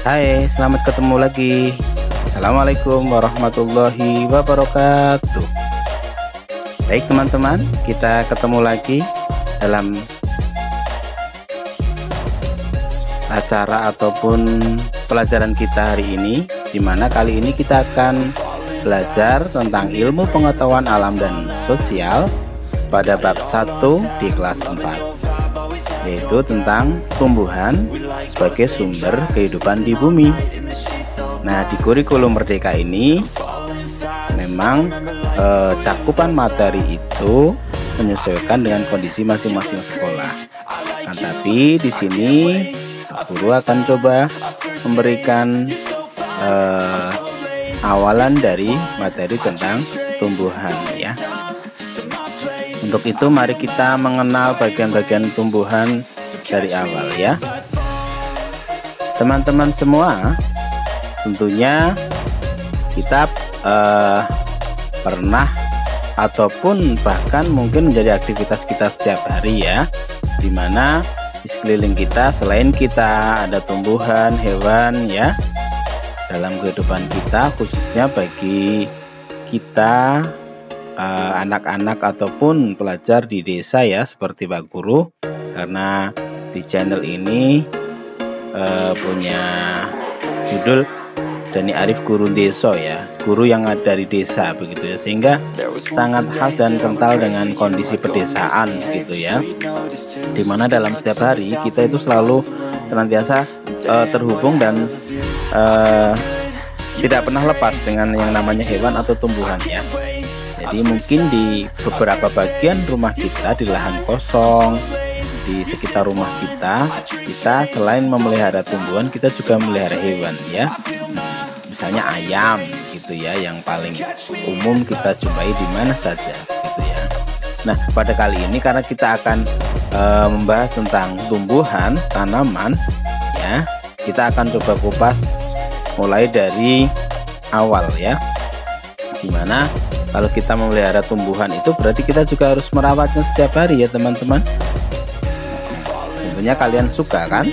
Hai, selamat ketemu lagi. Assalamualaikum warahmatullahi wabarakatuh. Baik teman-teman, kita ketemu lagi dalam acara ataupun pelajaran kita hari ini, dimana kali ini kita akan belajar tentang ilmu pengetahuan alam dan sosial pada bab 1 di kelas 4, yaitu tentang tumbuhan sebagai sumber kehidupan di bumi. Nah, di kurikulum Merdeka ini memang cakupan materi itu menyesuaikan dengan kondisi masing-masing sekolah. Tapi di sini Pak Guru akan coba memberikan awalan dari materi tentang tumbuhan ya. Untuk itu mari kita mengenal bagian-bagian tumbuhan dari awal ya. Teman-teman semua, tentunya kita pernah ataupun bahkan mungkin menjadi aktivitas kita setiap hari ya, dimana di sekeliling kita selain kita ada tumbuhan, hewan ya, dalam kehidupan kita khususnya bagi kita anak-anak ataupun pelajar di desa ya, seperti Pak Guru, karena di channel ini punya judul Dani Arif Guru Deso ya, guru yang ada dari desa begitu ya, sehingga sangat khas dan kental dengan kondisi pedesaan gitu ya, dimana dalam setiap hari kita itu selalu senantiasa terhubung dan tidak pernah lepas dengan yang namanya hewan atau tumbuhan ya. Jadi mungkin di beberapa bagian rumah kita, di lahan kosong, di sekitar rumah kita selain memelihara tumbuhan, kita juga memelihara hewan ya. Misalnya ayam gitu ya, yang paling umum kita jumpai di mana saja gitu ya. Nah, pada kali ini karena kita akan membahas tentang tumbuhan, tanaman ya, kita akan coba kupas mulai dari awal ya. Dimana kalau kita memelihara tumbuhan itu berarti kita juga harus merawatnya setiap hari ya teman-teman. Tentunya kalian suka kan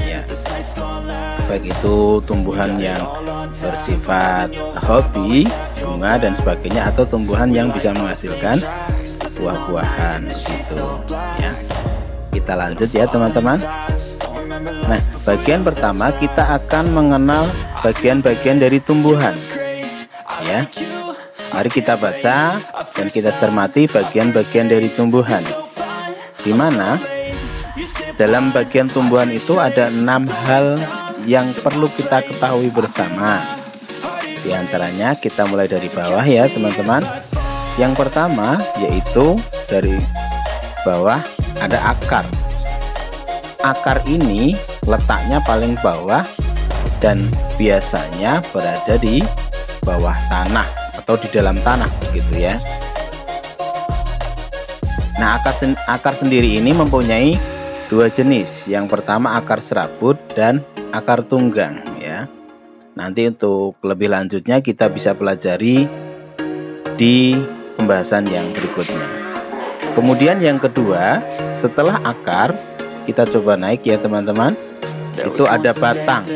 ya, baik itu tumbuhan yang bersifat hobi, bunga dan sebagainya, atau tumbuhan yang bisa menghasilkan buah-buahan gitu ya. Kita lanjut ya teman-teman. Nah, bagian pertama kita akan mengenal bagian-bagian dari tumbuhan ya. Mari kita baca dan kita cermati bagian-bagian dari tumbuhan, di mana dalam bagian tumbuhan itu ada 6 hal yang perlu kita ketahui bersama. Di antaranya kita mulai dari bawah ya teman-teman. Yang pertama yaitu dari bawah ada akar. Akar ini letaknya paling bawah dan biasanya berada di bawah tanah atau di dalam tanah gitu ya. Nah, akar sendiri ini mempunyai 2 jenis. Yang pertama akar serabut dan akar tunggang ya. Nanti untuk lebih lanjutnya kita bisa pelajari di pembahasan yang berikutnya. Kemudian yang kedua, setelah akar kita coba naik ya teman-teman. Itu ada batang.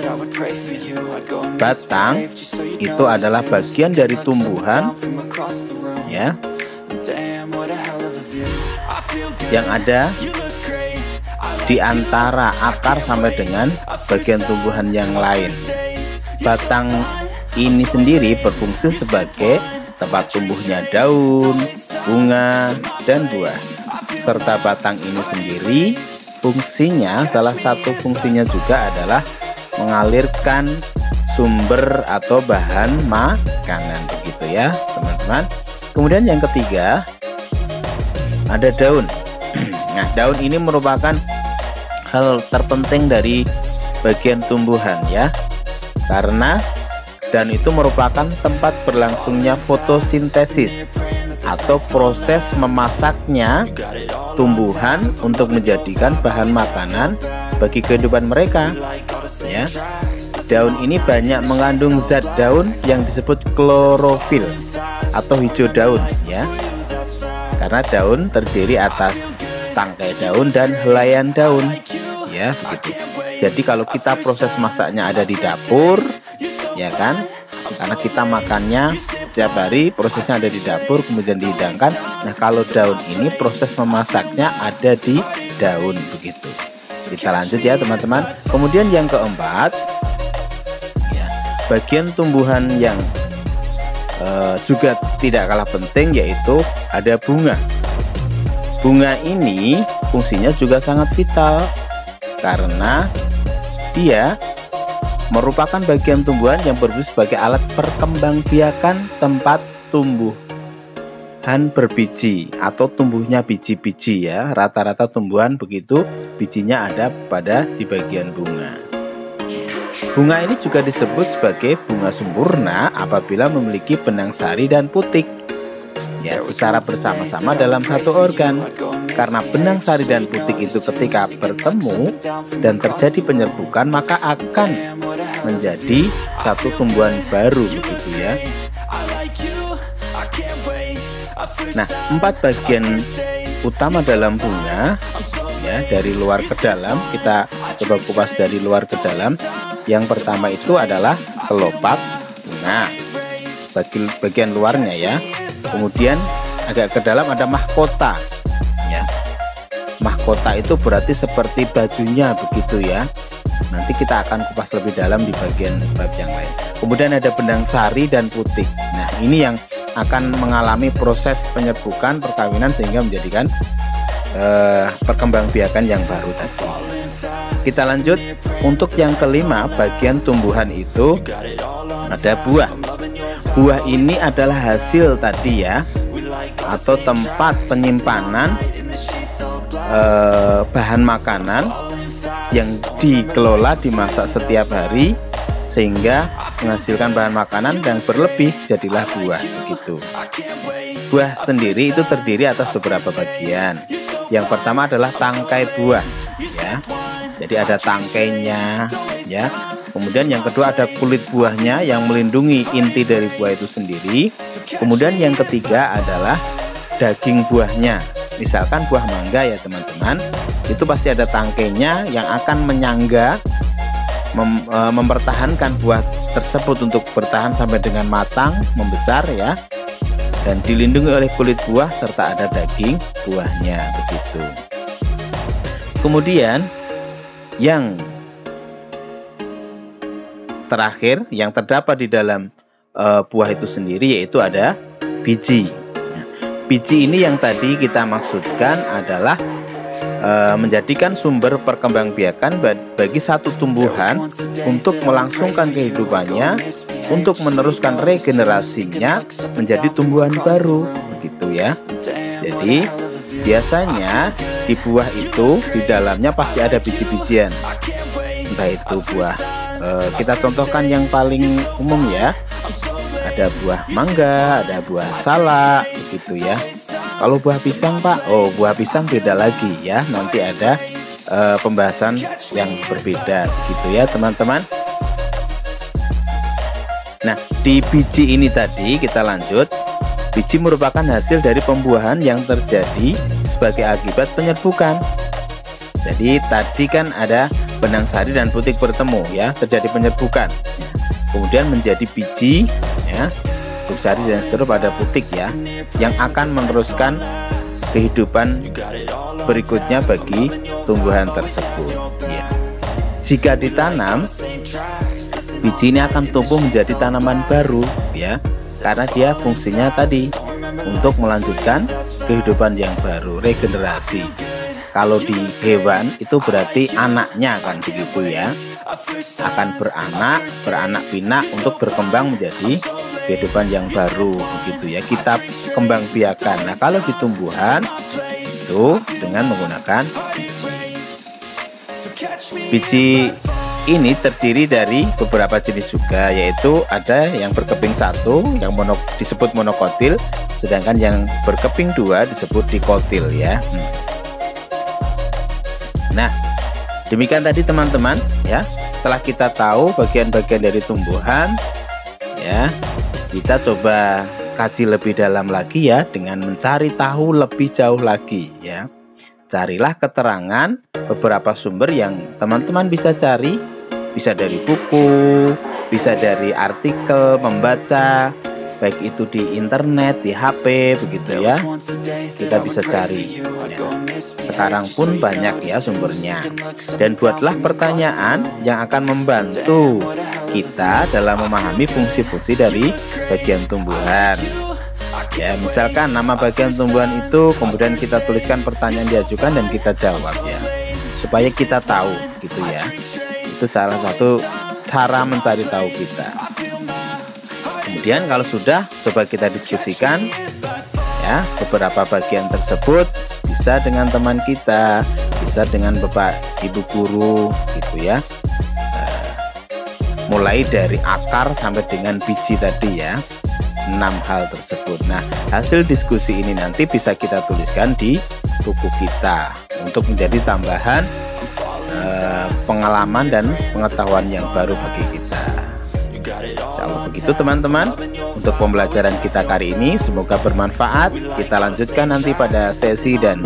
Batang itu adalah bagian dari tumbuhan ya, yang ada di antara akar sampai dengan bagian tumbuhan yang lain. Batang ini sendiri berfungsi sebagai tempat tumbuhnya daun, bunga, dan buah. Serta batang ini sendiri fungsinya, salah satu fungsinya juga adalah mengalirkan sumber atau bahan makanan, begitu ya teman-teman. Kemudian yang ketiga ada daun. Nah, daun ini merupakan hal terpenting dari bagian tumbuhan ya, karena daun itu merupakan tempat berlangsungnya fotosintesis atau proses memasaknya tumbuhan untuk menjadikan bahan makanan bagi kehidupan mereka ya. Daun ini banyak mengandung zat daun yang disebut klorofil atau hijau daun ya, karena daun terdiri atas tangkai daun dan helaian daun ya, begitu. Jadi kalau kita proses masaknya ada di dapur ya kan, karena kita makannya setiap hari, prosesnya ada di dapur kemudian dihidangkan. Nah, kalau daun ini proses memasaknya ada di daun, begitu. Kita lanjut ya teman-teman. Kemudian yang keempat ya, bagian tumbuhan yang juga tidak kalah penting yaitu ada bunga. Bunga ini fungsinya juga sangat vital karena dia merupakan bagian tumbuhan yang berfungsi sebagai alat perkembangbiakan tempat tumbuhan berbiji atau tumbuhnya biji-biji ya. Rata-rata tumbuhan begitu bijinya ada di bagian bunga. Bunga ini juga disebut sebagai bunga sempurna apabila memiliki benang sari dan putik ya, secara bersama-sama dalam satu organ. Karena benang sari dan putik itu ketika bertemu dan terjadi penyerbukan, maka akan menjadi satu tumbuhan baru, begitu ya. Nah, 4 bagian utama dalam bunga ya, dari luar ke dalam. Kita coba kupas dari luar ke dalam. Yang pertama itu adalah kelopak bunga, bagian luarnya ya. Kemudian agak ke dalam ada mahkota ya. Mahkota itu berarti seperti bajunya, begitu ya. Nanti kita akan kupas lebih dalam di bagian bab yang lain. Kemudian ada benang sari dan putik. Nah, ini yang akan mengalami proses penyerbukan perkawinan sehingga menjadikan perkembangbiakan yang baru tadi. Kita lanjut. Untuk yang kelima, bagian tumbuhan itu ada buah. Buah ini adalah hasil tadi ya, atau tempat penyimpanan bahan makanan yang dikelola, dimasak setiap hari sehingga menghasilkan bahan makanan yang berlebih, jadilah buah, begitu. Buah sendiri itu terdiri atas beberapa bagian. Yang pertama adalah tangkai buah ya. Jadi ada tangkainya ya. Kemudian yang kedua ada kulit buahnya yang melindungi inti dari buah itu sendiri. Kemudian yang ketiga adalah daging buahnya. Misalkan buah mangga ya teman-teman, itu pasti ada tangkainya yang akan menyangga, mempertahankan buah tersebut untuk bertahan sampai dengan matang, membesar ya, dan dilindungi oleh kulit buah serta ada daging buahnya, begitu. Kemudian yang terakhir yang terdapat di dalam buah itu sendiri yaitu ada biji. Nah, biji ini yang tadi kita maksudkan adalah menjadikan sumber perkembangbiakan bagi satu tumbuhan untuk melangsungkan kehidupannya, untuk meneruskan regenerasinya menjadi tumbuhan baru, begitu ya. Jadi biasanya di buah itu di dalamnya pasti ada biji-bijian, entah itu buah kita contohkan yang paling umum ya, ada buah mangga, ada buah salak, begitu ya. Kalau buah pisang Pak, oh buah pisang beda lagi ya, nanti ada pembahasan yang berbeda, gitu ya teman-teman. Nah, di biji ini tadi kita lanjut. Biji merupakan hasil dari pembuahan yang terjadi sebagai akibat penyerbukan. Jadi tadi kan ada benang sari dan putik bertemu ya, terjadi penyerbukan. Kemudian menjadi biji ya, serbuk sari dan seterusnya pada putik ya, yang akan meneruskan kehidupan berikutnya bagi tumbuhan tersebut ya. Jika ditanam, biji ini akan tumbuh menjadi tanaman baru ya, karena dia fungsinya tadi untuk melanjutkan kehidupan yang baru, regenerasi. Kalau di hewan itu berarti anaknya kan begitu ya. Akan beranak pinak untuk berkembang menjadi kehidupan yang baru begitu ya. Kita kembang biakan. Nah, kalau di tumbuhan itu dengan menggunakan biji. Biji ini terdiri dari beberapa jenis juga, yaitu ada yang berkeping satu yang disebut monokotil, sedangkan yang berkeping dua disebut dikotil ya. Nah, demikian tadi teman-teman ya. Setelah kita tahu bagian-bagian dari tumbuhan ya, kita coba kaji lebih dalam lagi ya dengan mencari tahu lebih jauh lagi ya. Carilah keterangan beberapa sumber yang teman-teman bisa cari, bisa dari buku, bisa dari artikel, membaca, baik itu di internet, di HP begitu ya. Kita bisa cari ya. Sekarang pun banyak ya sumbernya. Dan buatlah pertanyaan yang akan membantu kita dalam memahami fungsi-fungsi dari bagian tumbuhan. Ya, misalkan nama bagian tumbuhan itu, kemudian kita tuliskan pertanyaan diajukan dan kita jawab ya, supaya kita tahu gitu ya. Itu salah satu cara mencari tahu kita. Kemudian kalau sudah, coba kita diskusikan ya beberapa bagian tersebut, bisa dengan teman kita, bisa dengan bapak ibu guru gitu ya. Mulai dari akar sampai dengan biji tadi ya, 6 hal tersebut. Nah, hasil diskusi ini nanti bisa kita tuliskan di buku kita untuk menjadi tambahan pengalaman dan pengetahuan yang baru bagi kita. Insyaallah begitu teman-teman untuk pembelajaran kita kali ini, semoga bermanfaat. Kita lanjutkan nanti pada sesi dan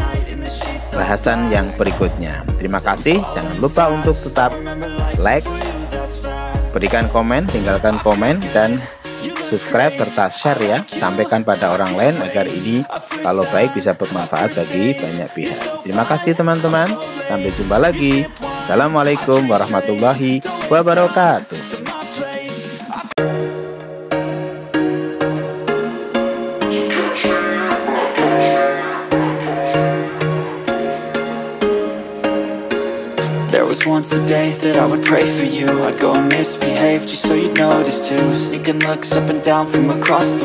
bahasan yang berikutnya. Terima kasih, jangan lupa untuk tetap like, berikan komen, tinggalkan komen, dan subscribe serta share ya, sampaikan pada orang lain agar ini kalau baik bisa bermanfaat bagi banyak pihak. Terima kasih teman-teman, sampai jumpa lagi. Assalamualaikum warahmatullahi wabarakatuh. There was once a day that I would pray for you. I'd go and misbehave just so you'd notice too. Sneaking looks up and down from across the